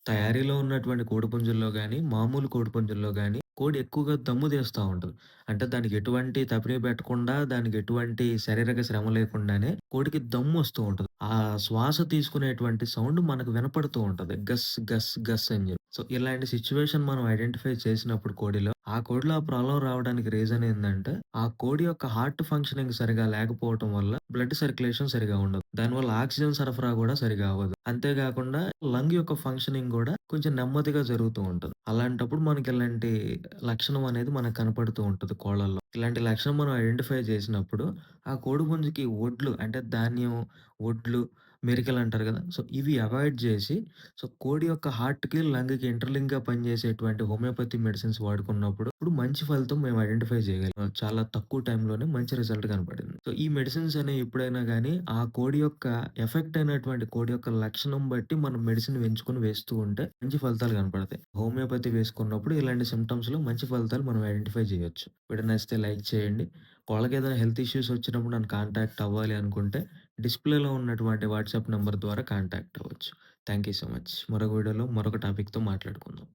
తయారీలో ఉన్నటువంటి కోడిపుంజుల్లో గాని, మామూలు కోడిపుంజుల్లో గాని, కోడి ఎక్కువగా దమ్ము తీస్తా ఉంటది. అంటే దానికి ఎటువంటి తపిని పెట్టకుండా, దానికి ఎటువంటి శారీరక శ్రమ లేకుండానే కోడికి దమ్మొస్తూ ఉంటది. ఆ శ్వాస తీసుకునేటువంటి సౌండ్ మనకు వినపడుతూ ఉంటది. గస్, గస్, గస్ అని జెప్పి. సో, ఇలాంటి సిట్యుయేషన్ మనం ఐడెంటిఫై చేసినప్పుడు కోడిలో, ఆ కోడిలో ఆ ప్రాబ్లమ్ రావడానికి రీజన్ ఏందంటే, ఆ కోడి యొక్క హార్ట్ ఫంక్షనింగ్ సరిగా లేకపోవటం వల్ల బ్లడ్ సర్క్యులేషన్ సరిగా ఉండదు. దానివల్ల ఆక్సిజన్ సరఫరా గూడా సరిగా అవ్వదు. అంతేగాకుండా లంగ్ యొక్క ఫంక్షనింగ్ గూడా కొంచెం నెమ్మదిగా జరుగుతూ ఉంటది. అలాంటప్పుడు మనకిలాంటి లక్షణం అనేది మనకు కనపడుతూ ఉంటది కోళ్ళల్లో. ఇలాంటి లక్షణం మనం ఐడెంటిఫై చేసినప్పుడు, ఆ కోడిపుంజుకి ఒడ్లు అంటే ధాన్యం, ఒడ్లు, మెరికలంటారు గదా! సో, ఇవి అవాయిడ్ జేసి, సో, కోడి యొక్క హార్ట్‌కి, లంగ్‌కి ఇంటర్‌లింక్‌గా పనిజేసేటువంటి హోమియోపతి మెడిసిన్స్ వాడుకున్నప్పుడు, ఇప్పుడు మంచి ఫలితం మేము ఐడెంటిఫై చేయగలిగాం. చాలా తక్కువ టైంలోనే మంచి రిజల్ట్ కనపడింది. సో, ఈ మెడిసిన్స్ అనేవి ఎప్పుడైనా గానీ, ఆ కోడి యొక్క ఎఫెక్ట్ అయినటువంటి కోడి యొక్క లక్షణం బట్టి మనం మెడిసిన్ ఎంచుకొని వేస్తూ ఉంటే మంచి ఫలితాలు కనపడతాయి. హోమియోపతి వేసుకున్నప్పుడు ఇలాంటి సింప్టమ్స్‌లో మంచి ఫలితాలు మనం ఐడెంటిఫై జేయొచ్చు. వీడియో నచ్చితే లైక్ చేయండి. కోళ్ళకేదైనా హెల్త్ ఇష్యూస్ వచ్చినప్పుడు నన్ను కాంటాక్ట్ అవ్వాలి అనుకుంటే డిస్‌ప్లేలో ఉన్నటువంటి వాట్సాప్ నంబర్ ద్వారా కాంటాక్ట్ అవ్వచ్చు. Thank you so much. మరొక వీడియోలో మరొక టాపిక్‌తో మాట్లాడుకుందాం.